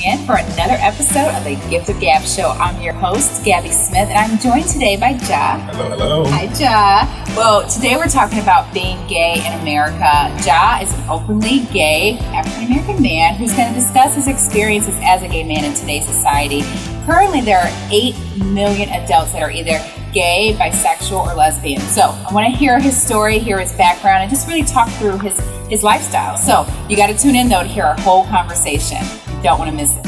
in for another episode of the Gift of Gab Show. I'm your host, Gabby Smith, and I'm joined today by Ja. Hello. Hi, Ja. Well, today we're talking about being gay in America. Ja is an openly gay African-American man who's going to discuss his experiences as a gay man in today's society. Currently, there are 8 million adults that are either gay, bisexual, or lesbian. So I want to hear his story, hear his background, and just really talk through his lifestyle. So you got to tune in, though, to hear our whole conversation. You don't want to miss it.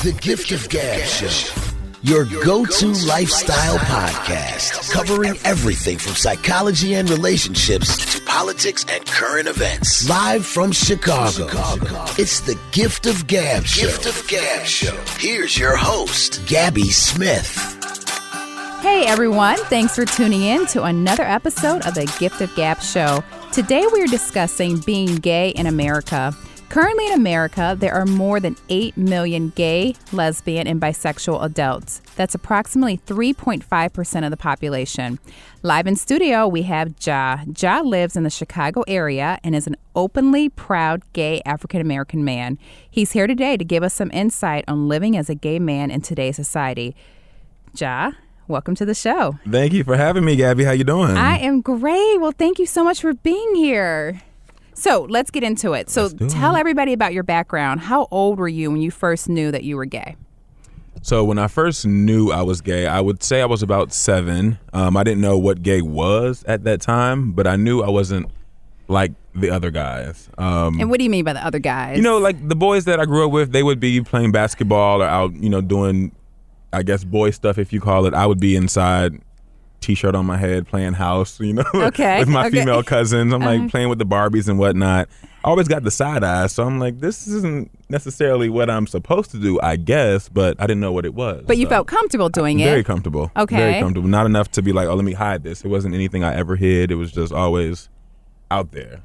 The Gift of Gab Show, your go-to lifestyle podcast, covering everything from psychology and relationships to politics and current events. Live from Chicago, it's the Gift of Gab Show. Gift of Gab Show. Here's your host, Gabby Smith. Hey everyone, thanks for tuning in to another episode of the Gift of Gab Show. Today we are discussing being gay in America. Currently in America, there are more than 8 million gay, lesbian, and bisexual adults. That's approximately 3.5% of the population. Live in studio, we have Ja. Ja lives in the Chicago area and is an openly proud gay African-American man. He's here today to give us some insight on living as a gay man in today's society. Ja, welcome to the show. Thank you for having me, Gabby. How you doing? I am great. Well, thank you so much for being here. So let's get into it. So tell everybody about your background. How old were you when you first knew that you were gay? So when I first knew I was gay, I would say I was about 7. I didn't know what gay was at that time, but I knew I wasn't like the other guys. And what do you mean by the other guys? You know, like the boys that I grew up with, they would be playing basketball or out, doing, I guess, boy stuff, if you call it. I would be inside, T-shirt on my head, playing house, okay, with my female cousins. I'm like playing with the Barbies and whatnot. I always got the side eye, so I'm like, this isn't necessarily what I'm supposed to do, I guess, but I didn't know what it was. But you felt comfortable doing it? Very comfortable. Okay. Very comfortable. Not enough to be like, oh, let me hide this. It wasn't anything I ever hid. It was just always out there.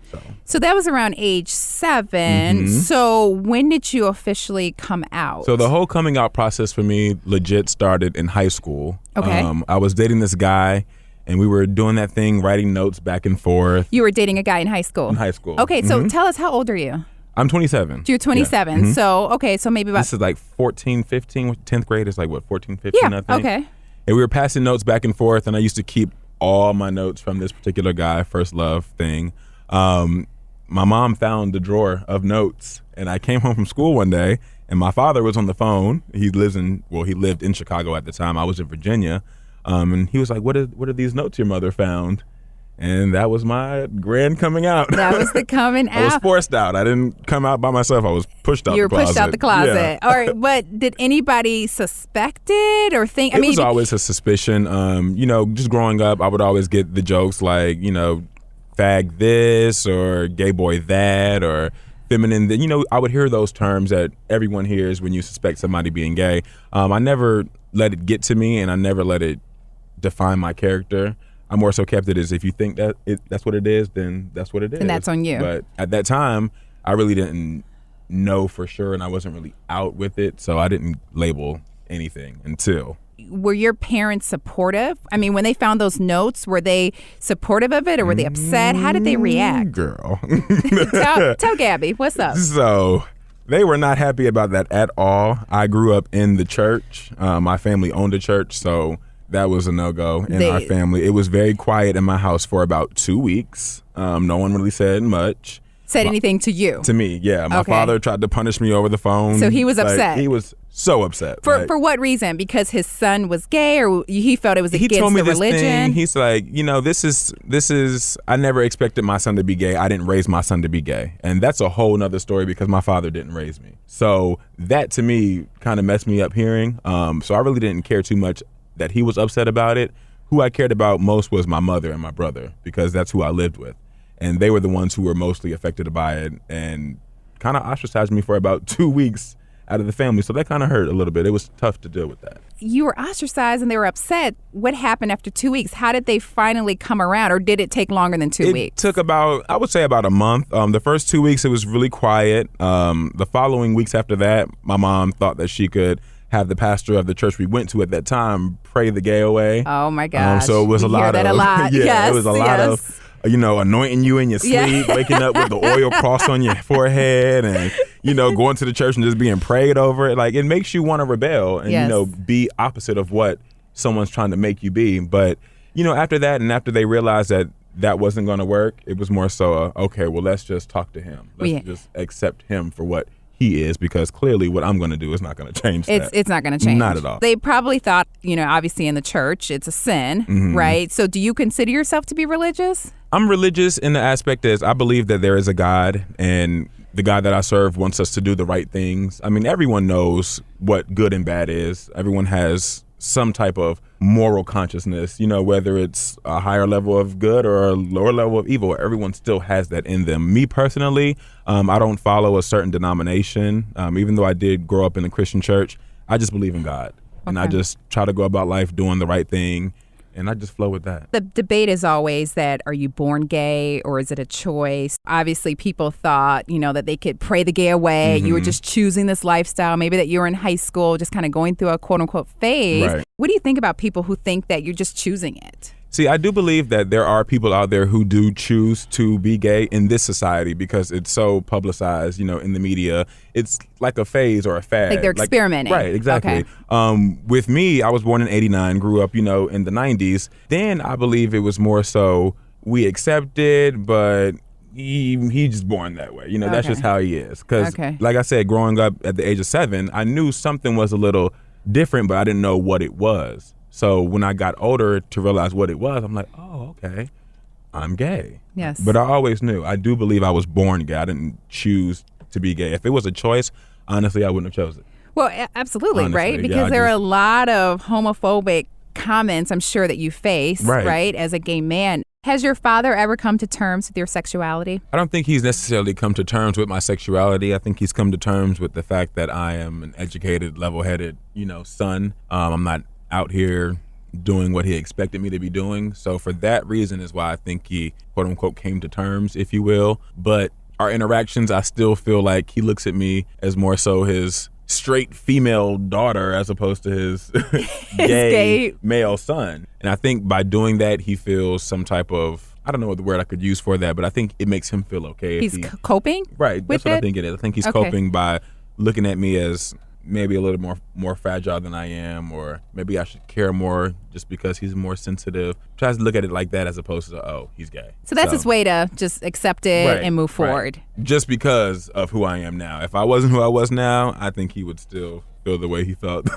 So that was around age 7. Mm-hmm. So when did you officially come out? So the whole coming out process for me legit started in high school. Okay. I was dating this guy, and we were doing that thing, writing notes back and forth. You were dating a guy in high school? In high school. Okay, so tell us, how old are you? I'm 27. You're 27. Yeah. Mm-hmm. So maybe about... This is like 14, 15, 10th grade is like what, 14, 15, I think? Okay. And we were passing notes back and forth, and I used to keep all my notes from this particular guy, first love thing. My mom found the drawer of notes, and I came home from school one day, and my father was on the phone. He lived in Chicago at the time. I was in Virginia. And he was like, what are these notes your mother found? And that was my grand coming out. That was the coming out. I was forced out. I didn't come out by myself. I was pushed out the closet. You were pushed out the closet. Yeah. All right. But did anybody suspect it or think? It was always a suspicion. Just growing up, I would always get the jokes like, fag this or gay boy that or feminine. I would hear those terms that everyone hears when you suspect somebody being gay. I never let it get to me, and I never let it define my character. I more so kept it as, if you think that that's what it is, then that's what it is. And that's on you. But at that time, I really didn't know for sure, and I wasn't really out with it, so I didn't label anything until. Were your parents supportive? I mean, when they found those notes, were they supportive of it, or were they upset? How did they react? Girl. tell Gabby, what's up? So they were not happy about that at all. I grew up in the church. My family owned a church, so that was a no-go in our family. It was very quiet in my house for about 2 weeks. No one really said much. Said anything to you? To me, yeah. My father tried to punish me over the phone. So he was upset? He was so upset. For what reason? Because his son was gay, or he felt it was against the religion? He told me this thing. He's like, this is, I never expected my son to be gay. I didn't raise my son to be gay. And that's a whole nother story because my father didn't raise me. So that to me kind of messed me up hearing. So I really didn't care too much that he was upset about it. Who I cared about most was my mother and my brother, because that's who I lived with. And they were the ones who were mostly affected by it and kind of ostracized me for about 2 weeks out of the family. So that kind of hurt a little bit. It was tough to deal with that. You were ostracized and they were upset. What happened after 2 weeks? How did they finally come around, or did it take longer than 2 weeks? It took about a month. The first 2 weeks, it was really quiet. The following weeks after that, my mom thought that she could have the pastor of the church we went to at that time pray the gay away. Oh my gosh. So it was a lot of yes, it was a lot of anointing you in your sleep, waking up with the oil cross on your forehead, and going to the church and just being prayed over. Like, it makes you want to rebel and, be opposite of what someone's trying to make you be. But, after that and after they realized that wasn't going to work, it was more so, okay, well, let's just talk to him. Let's just accept him for what he is, because clearly what I'm going to do is not going to change that. It's not going to change. Not at all. They probably thought, obviously in the church, it's a sin, right? So do you consider yourself to be religious? I'm religious in the aspect is I believe that there is a God, and the God that I serve wants us to do the right things. I mean, everyone knows what good and bad is. Everyone has some type of moral consciousness, whether it's a higher level of good or a lower level of evil. Everyone still has that in them. Me personally, I don't follow a certain denomination. Even though I did grow up in a Christian church, I just believe in God. And I just try to go about life doing the right thing. And I just flow with that. The debate is always that, are you born gay or is it a choice? Obviously, people thought, that they could pray the gay away. You were just choosing this lifestyle. Maybe that you were in high school, just kind of going through a quote unquote phase. Right. What do you think about people who think that you're just choosing it? See, I do believe that there are people out there who do choose to be gay in this society because it's so publicized, in the media. It's like a phase or a fad. Like they're experimenting. Right, exactly. Okay. With me, I was born in 89, grew up, in the 90s. Then I believe it was more so we accepted, but he's just born that way. That's just how he is. Because, like I said, growing up at the age of 7, I knew something was a little different, but I didn't know what it was. So when I got older to realize what it was, I'm like, oh, okay, I'm gay. Yes. But I always knew. I do believe I was born gay. I didn't choose to be gay. If it was a choice, honestly, I wouldn't have chosen it. Well, absolutely, Honestly, right? Because there are a lot of homophobic comments, I'm sure, that you face, right, as a gay man. Has your father ever come to terms with your sexuality? I don't think he's necessarily come to terms with my sexuality. I think he's come to terms with the fact that I am an educated, level-headed, son. I'm not out here doing what he expected me to be doing. So for that reason is why I think he, quote unquote, came to terms, if you will. But our interactions, I still feel like he looks at me as more so his straight female daughter as opposed to his gay male son. And I think by doing that, he feels some type of, I don't know what the word I could use for that, but I think it makes him feel okay. He's coping? Right. That's what I think it is. I think he's coping by looking at me as maybe a little more fragile than I am, or maybe I should care more just because he's more sensitive. Tries to look at it like that as opposed to, oh, he's gay. So that's his way to just accept it and move forward. Just because of who I am now. If I wasn't who I was now, I think he would still feel the way he felt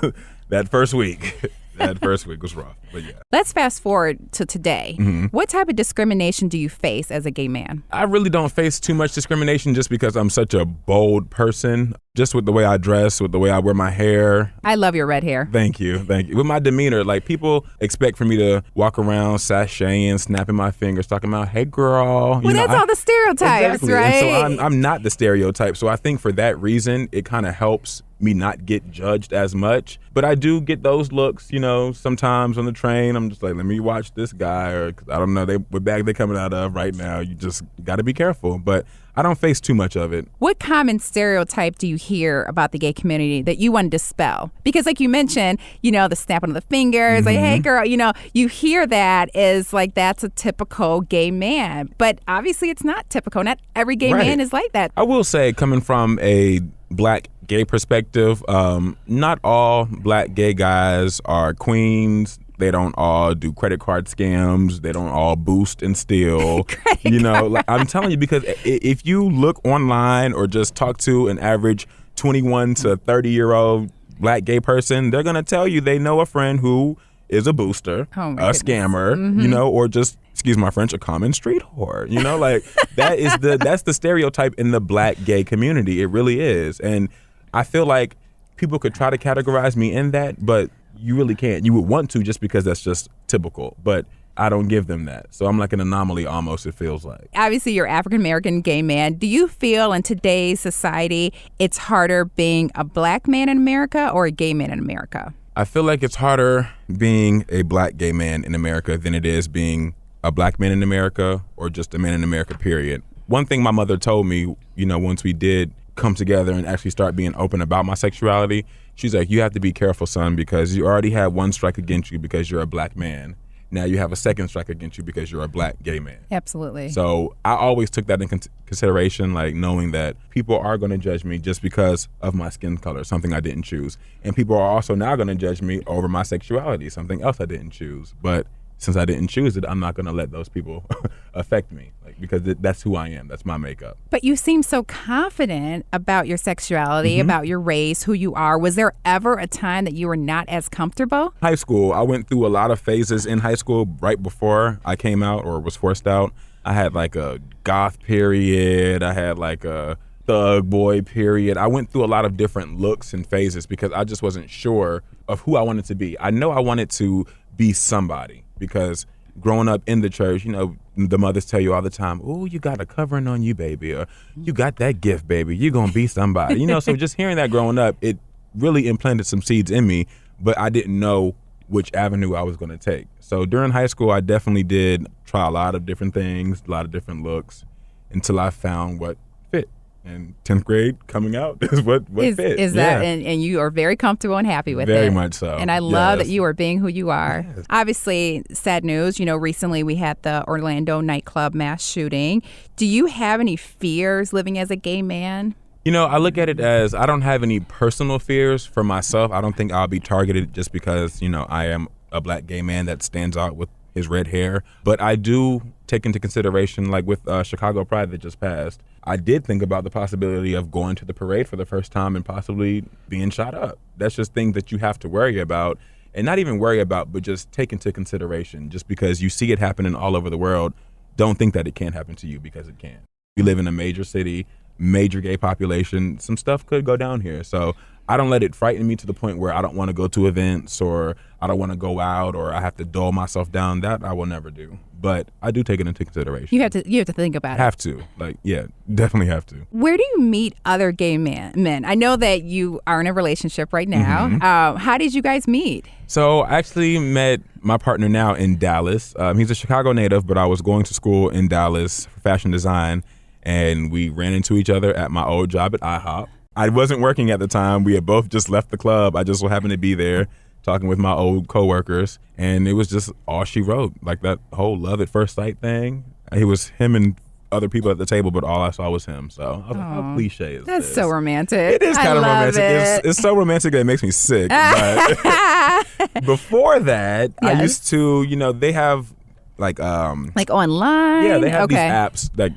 that first week. That first week was rough, but yeah. Let's fast forward to today. What type of discrimination do you face as a gay man? I really don't face too much discrimination just because I'm such a bold person. Just with the way I dress, with the way I wear my hair. I love your red hair. Thank you. With my demeanor, like people expect for me to walk around sashaying, snapping my fingers, talking about, hey girl. Well, that's all the stereotypes, exactly. right? And so I'm not the stereotype. So I think for that reason, it kind of helps me not get judged as much. But I do get those looks, sometimes on the train. I'm just like, let me watch this guy, or cause I don't know what bag they're coming out of right now. You just got to be careful. But I don't face too much of it. What common stereotype do you hear about the gay community that you want to dispel? Because like you mentioned, the snapping of the fingers, like, hey girl, you hear that as like that's a typical gay man. But obviously it's not typical. Not every gay man is like that. I will say, coming from a black gay perspective, not all black gay guys are queens. They don't all do credit card scams. They don't all boost and steal. Like, I'm telling you, because if you look online or just talk to an average 21 to 30-year-old black gay person, they're going to tell you they know a friend who is a booster, a scammer, or just, excuse my French, a common street whore. Like that's the stereotype in the black gay community. It really is. And I feel like people could try to categorize me in that, but you really can't. You would want to, just because that's just typical, but I don't give them that. So I'm like an anomaly almost, it feels like. Obviously, you're African-American gay man. Do you feel in today's society it's harder being a black man in America or a gay man in America? I feel like it's harder being a black gay man in America than it is being a black man in America or just a man in America, period. One thing my mother told me, once we did come together and actually start being open about my sexuality, she's like, you have to be careful, son, because you already have one strike against you because you're a black man. now you have a second strike against you because you're a black gay man. Absolutely. So I always took that in consideration, like knowing that people are going to judge me just because of my skin color, something I didn't choose. And people are also now going to judge me over my sexuality, something else I didn't choose. But since I didn't choose it, I'm not going to let those people affect me, like, because that's who I am. That's my makeup. But you seem so confident about your sexuality, about your race, who you are. Was there ever a time that you were not as comfortable? High school, I went through a lot of phases in high school right before I came out or was forced out. I had like a goth period. I had like a thug boy period. I went through a lot of different looks and phases because I just wasn't sure of who I wanted to be. I know I wanted to be somebody because growing up in the church, you know, the mothers tell you all the time, "Oh, you got a covering on you, baby," or "You got that gift, baby. You're going to be somebody." You know, so just hearing that growing up, it really implanted some seeds in me, but I didn't know which avenue I was going to take. So during high school, I definitely did try a lot of different things, a lot of different looks, until I found what fit. And 10th grade coming out is what fit. Is that, and you are very comfortable and happy with it. Very much so. And I love that you are being who you are. Yes. Obviously, sad news. You know, recently we had the Orlando nightclub mass shooting. Do you have any fears living as a gay man? You know, I look at it as I don't have any personal fears for myself. I don't think I'll be targeted just because, you know, I am a black gay man that stands out with his red hair. But I do take into consideration, like with Chicago Pride that just passed, I did think about the possibility of going to the parade for the first time and possibly being shot up. That's just things that you have to worry about, and not even worry about, but just take into consideration. Just because you see it happening all over the world, don't think that it can't happen to you, because it can. We live in a major city, major gay population. Some stuff could go down here. So I don't let it frighten me to the point where I don't want to go to events, or I don't want to go out, or I have to dull myself down. That I will never do. But I do take it into consideration. You have to think about it. Have to. Like, yeah, definitely have to. Where do you meet other gay men? I know that you are in a relationship right now. Mm-hmm. How did you guys meet? So I actually met my partner now in Dallas. He's a Chicago native, but I was going to school in Dallas for fashion design, and we ran into each other at my old job at IHOP. I wasn't working at the time. We had both just left the club. I just so happened to be there talking with my old coworkers, and it was just all she wrote, like that whole love at first sight thing. It was him and other people at the table, but all I saw was him. So I was like, how cliche is That's this? so romantic. It is kind of romantic. It's so romantic that it makes me sick. But before that, yes. I used to, you know, they have like online. Yeah, they have these apps that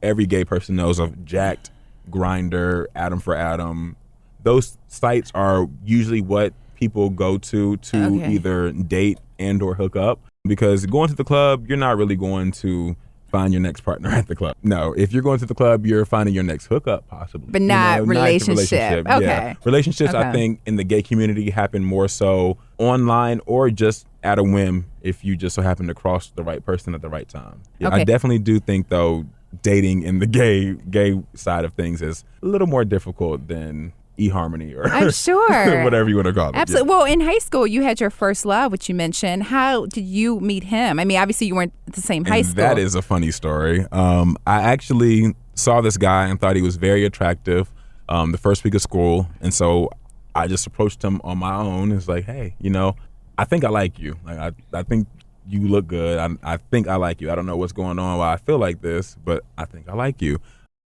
every gay person knows of: Jacked, Grindr, Adam for Adam. Those sites are usually what people go to either date and or hook up, because going to the club, you're not really going to find your next partner at the club. No, if you're going to the club, you're finding your next hookup possibly, but not relationship. Okay. Yeah. Relationships, I think, in the gay community happen more so online or just at a whim if you just so happen to cross the right person at the right time. Yeah, okay. I definitely do think, though, dating in the gay side of things is a little more difficult than eHarmony or I'm sure whatever you want to call it. Absolutely. Yeah. Well, in high school, you had your first love, which you mentioned. How did you meet him? I mean, obviously you weren't at the same high school. That is a funny story. I actually saw this guy and thought he was very attractive the first week of school, and so I just approached him on my own. It's like, hey, you know, I think I like you. Like I think you look good. I think I like you. I don't know what's going on, why I feel like this, but I think I like you.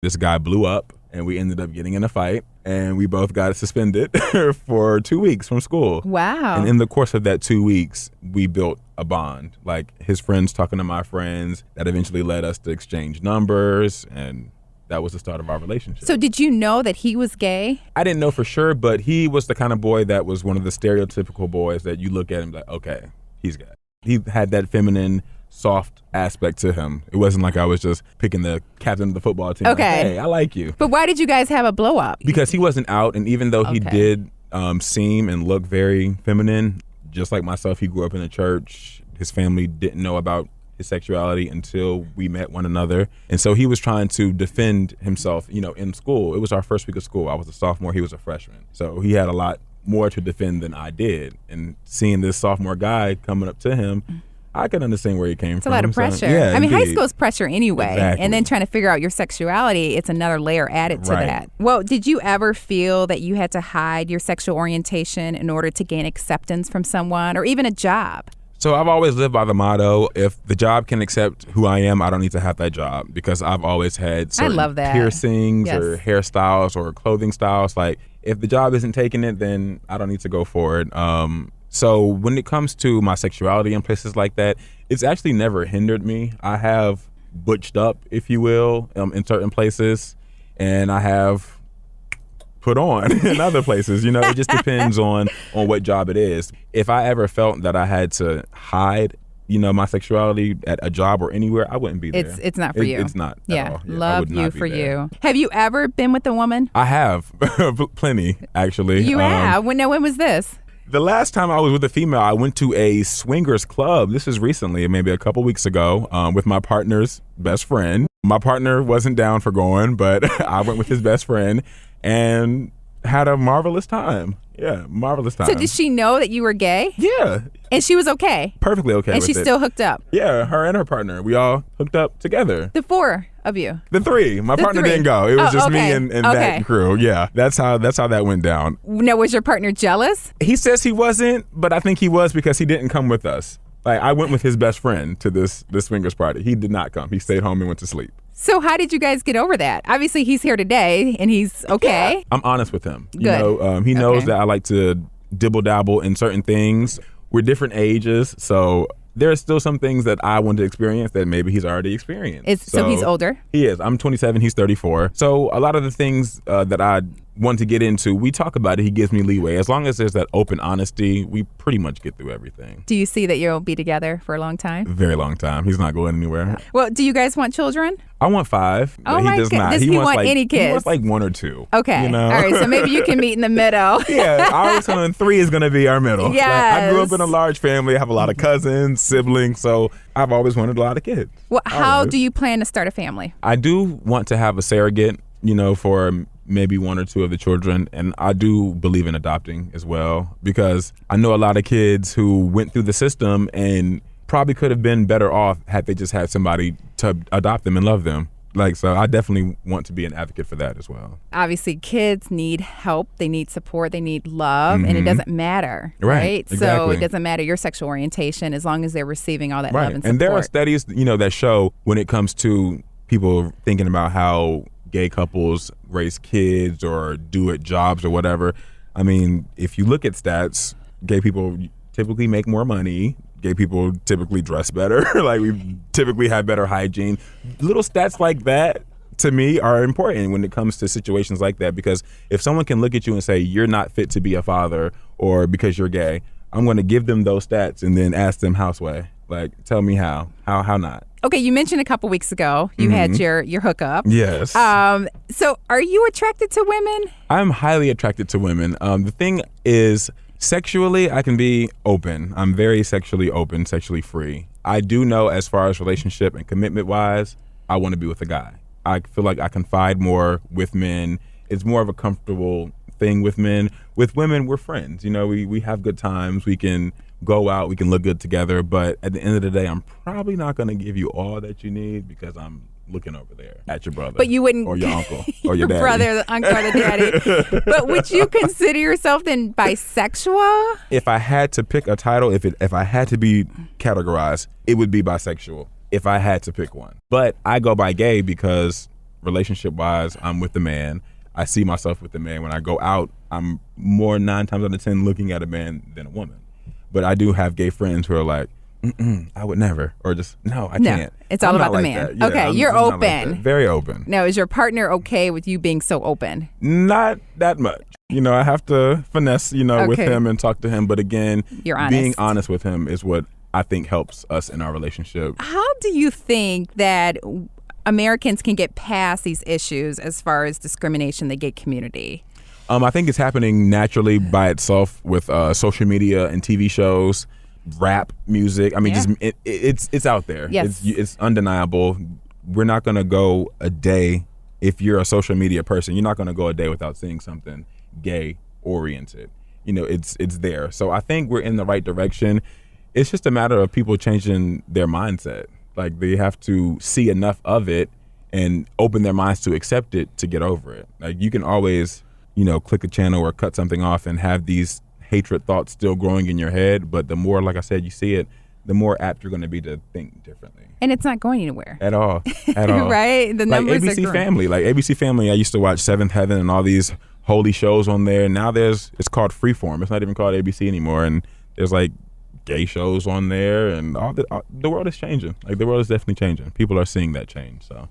This guy blew up, and we ended up getting in a fight, and we both got suspended for 2 weeks from school. Wow. And in the course of that 2 weeks, we built a bond. Like, his friends talking to my friends, that eventually led us to exchange numbers, and that was the start of our relationship. So did you know that he was gay? I didn't know for sure, but he was the kind of boy that was one of the stereotypical boys that you look at him like, okay, he's gay. He had that feminine, soft aspect to him. It wasn't like I was just picking the captain of the football team. Okay. Like, hey, I like you. But why did you guys have a blow up? Because he wasn't out, and even though he did seem and look very feminine, just like myself, he grew up in the church. His family didn't know about his sexuality until we met one another. And so he was trying to defend himself, you know, in school. It was our first week of school. I was a sophomore, he was a freshman. So he had a lot more to defend than I did. And seeing this sophomore guy coming up to him, I can understand where he came from. It's a lot of pressure. So, yeah, I mean, indeed. high school is pressure anyway. Exactly. And then trying to figure out your sexuality, it's another layer added to that. Well, did you ever feel that you had to hide your sexual orientation in order to gain acceptance from someone or even a job? So I've always lived by the motto, if the job can accept who I am, I don't need to have that job, because I've always had certain I love that. piercings Yes. or hairstyles or clothing styles. Like, if the job isn't taking it, then I don't need to go for it. So when it comes to my sexuality in places like that, it's actually never hindered me. I have butched up, if you will, in certain places, and I have put on in other places. You know, it just depends on what job it is. If I ever felt that I had to hide, you know, my sexuality at a job or anywhere, I wouldn't be there. It's not for you. It's not at all. Yeah, I love would not you be for there. you. Have you ever been with a woman? I have plenty, actually. You have? When was this? The last time I was with a female, I went to a swingers club. This is recently, maybe a couple weeks ago, with my partner's best friend. My partner wasn't down for going, but I went with his best friend and had a marvelous time. Yeah, marvelous time. So did she know that you were gay? Yeah. And she was okay? Perfectly okay And with she it. still hooked up? Yeah, her and her partner. We all hooked up together. The four of you? The three. My partner three. didn't go. It was just okay. me and Okay. that crew. Yeah, that's how that went down. Now, was your partner jealous? He says he wasn't, but I think he was because he didn't come with us. Like, I went with his best friend to this swingers party. He did not come. He stayed home and went to sleep. So how did you guys get over that? Obviously, he's here today and he's okay. I'm honest with him. Good. You know, he knows Okay. that I like to dibble dabble in certain things. We're different ages, so there are still some things that I want to experience that maybe he's already experienced. So he's older? He is. I'm 27. He's 34. So a lot of the things that I want to get into, we talk about it. He gives me leeway. As long as there's that open honesty, we pretty much get through everything. Do you see that you'll be together for a long time? Very long time. He's not going anywhere. Well, do you guys want children? I want 5, but Oh he my does not. goodness. Does he want like, any He kids? wants like 1 or 2. Okay. You know? All right. So maybe you can meet in the middle. Yeah, I always tell him 3 is going to be our middle. Like, I grew up in a Yes. large family. I have a lot of cousins, siblings, so I've always wanted a lot of kids. Well, how Always. do you plan to start a family? I do want to have a surrogate, you know, for maybe 1 or 2 of the children, and I do believe in adopting as well, because I know a lot of kids who went through the system and probably could have been better off had they just had somebody to adopt them and love them. Like, so I definitely want to be an advocate for that as well. Obviously, kids need help. They need support. They need love. And it doesn't matter. Right, So exactly. it doesn't matter your sexual orientation as long as they're receiving all that Right. love and support. And there are studies, you know, that show when it comes to people thinking about how gay couples raise kids or do at jobs or whatever. I mean, if you look at stats, gay people typically make more money. Gay people typically dress better. Like, we typically have better hygiene. Little stats like that, to me, are important when it comes to situations like that, because if someone can look at you and say, you're not fit to be a father, or because you're gay, I'm going to give them those stats and then ask them houseway. Like, tell me how not. Okay, you mentioned a couple weeks ago you had your hookup. Yes. So are you attracted to women? I'm highly attracted to women. The thing is, sexually, I can be open. I'm very sexually open, sexually free. I do know, as far as relationship and commitment wise, I want to be with a guy. I feel like I confide more with men. It's more of a comfortable thing with men. With women, we're friends. You know, we have good times. We can go out. We can look good together. But at the end of the day, I'm probably not going to give you all that you need, because I'm looking over there at your brother. But you wouldn't, or your uncle, or your daddy. brother, the uncle, or the daddy. But would you consider yourself then bisexual? If I had to pick a title, if I had to be categorized, it would be bisexual. If I had to pick one, but I go by gay because relationship-wise, I'm with the man. I see myself with the man. When I go out, I'm more 9 times out of 10 looking at a man than a woman. But I do have gay friends who are like, I would never, or just no, I can't. It's all I'm about not the like man. that. Yeah, Okay, you're I'm not like open. that. Very open. Now, is your partner okay with you being so open? Not that much. You know, I have to finesse, you know, with Okay. him and talk to him. But again, You're honest. being honest with him is what I think helps us in our relationship. How do you think that Americans can get past these issues as far as discrimination in the gay community? I think it's happening naturally by itself with social media and TV shows, rap music. I mean, Yeah. it's out there. Yes. It's undeniable. We're not going to go a day, if you're a social media person, you're not going to go a day without seeing something gay oriented. You know, it's there. So I think we're in the right direction. It's just a matter of people changing their mindset. Like, they have to see enough of it and open their minds to accept it to get over it. Like, you can always, you know, click a channel or cut something off and have these hatred thoughts still growing in your head. But the more, like I said, you see it, the more apt you're going to be to think differently. And it's not going anywhere. At all. At all. Right? The numbers like ABC are Family. Like ABC Family, I used to watch Seventh Heaven and all these holy shows on there. Now it's called Freeform. It's not even called ABC anymore. And there's like gay shows on there, and the world is changing. Like the world is definitely changing. People are seeing that change. So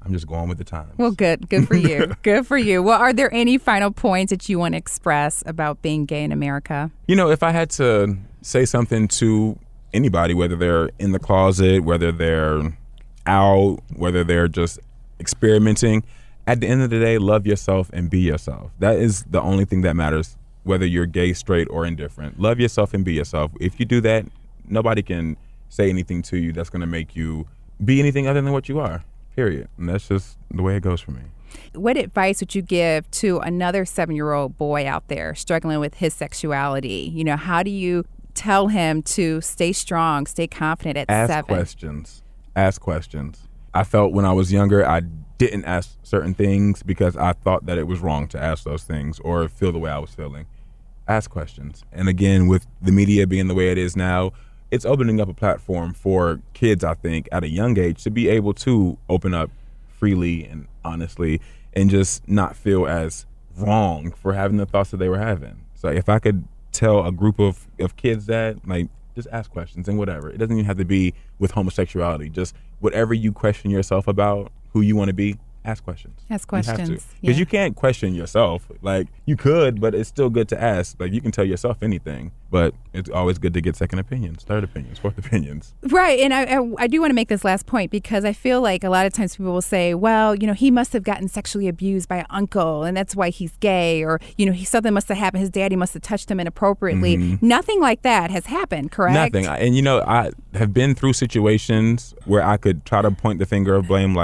I'm just going with the times. Well, good for you. Good for you. Well, are there any final points that you want to express about being gay in America? If I had to say something to anybody, whether they're in the closet, whether they're out, whether they're just experimenting, at the end of the day, love yourself and be yourself. That is the only thing that matters, whether you're gay, straight, or indifferent. Love yourself and be yourself. If you do that, nobody can say anything to you that's going to make you be anything other than what you are, period. And that's just the way it goes for me. What advice would you give to another 7-year-old boy out there struggling with his sexuality? How do you tell him to stay strong, stay confident at 7? Ask questions. I felt when I was younger, I didn't ask certain things because I thought that it was wrong to ask those things or feel the way I was feeling. Ask questions. And again, with the media being the way it is now, it's opening up a platform for kids, I think, at a young age to be able to open up freely and honestly and just not feel as wrong for having the thoughts that they were having. So if I could tell a group of kids that, just ask questions and whatever. It doesn't even have to be with homosexuality. Just whatever you question yourself about, who you want to be, ask questions. Ask questions. Because you can't question yourself. You could, but it's still good to ask. You can tell yourself anything, but it's always good to get second opinions, third opinions, fourth opinions. Right. And I do want to make this last point because I feel like a lot of times people will say, well, he must have gotten sexually abused by an uncle and that's why he's gay, or, something must have happened. His daddy must have touched him inappropriately. Mm-hmm. Nothing like that has happened, correct? Nothing. And, I have been through situations where I could try to point the finger of blame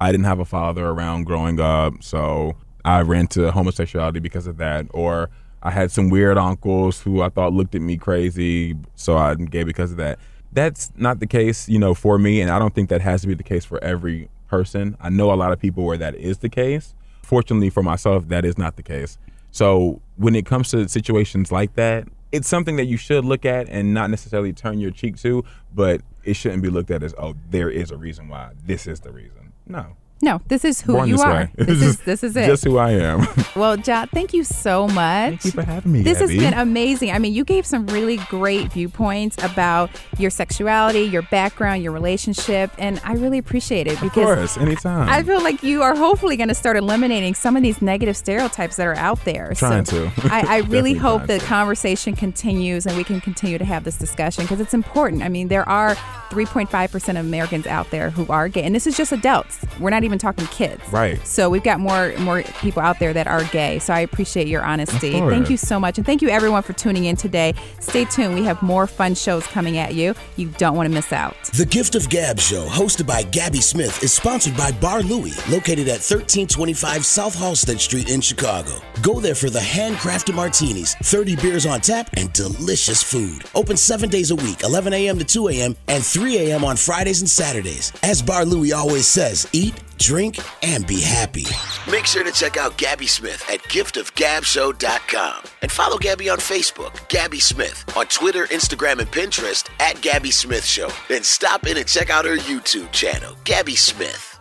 I didn't have a father around growing up, so I ran to homosexuality because of that. Or I had some weird uncles who I thought looked at me crazy, so I'm gay because of that. That's not the case, for me, and I don't think that has to be the case for every person. I know a lot of people where that is the case. Fortunately for myself, that is not the case. So when it comes to situations like that, it's something that you should look at and not necessarily turn your cheek to, but it shouldn't be looked at as, there is a reason why. This is the reason. No, this is who you are. This is it. Just who I am. Well, Ja, thank you so much. Thank you for having me, This Gabby. has been amazing. I mean, you gave some really great viewpoints about your sexuality, your background, your relationship, and I really appreciate it. Of course, anytime. I feel like you are hopefully going to start eliminating some of these negative stereotypes that are out there. Trying to. I really hope the conversation continues and we can continue to have this discussion because it's important. I mean, there are 3.5% of Americans out there who are gay, and this is just adults. We're not even talking kids. Right. So we've got more people out there that are gay. So I appreciate your honesty. Thank you so much. And thank you everyone for tuning in today. Stay tuned. We have more fun shows coming at you. You don't want to miss out. The Gift of Gab Show, hosted by Gabby Smith, is sponsored by Bar Louie, located at 1325 South Halsted Street in Chicago. Go there for the handcrafted martinis, 30 beers on tap, and delicious food. Open 7 days a week, 11 a.m. to 2 a.m. and 3 a.m. on Fridays and Saturdays. As Bar Louie always says, eat, drink, and be happy. Make sure to check out Gabby Smith at giftofgabshow.com and follow Gabby on Facebook, Gabby Smith, on Twitter, Instagram, and Pinterest at Gabby Smith Show. Then stop in and check out her YouTube channel, Gabby Smith.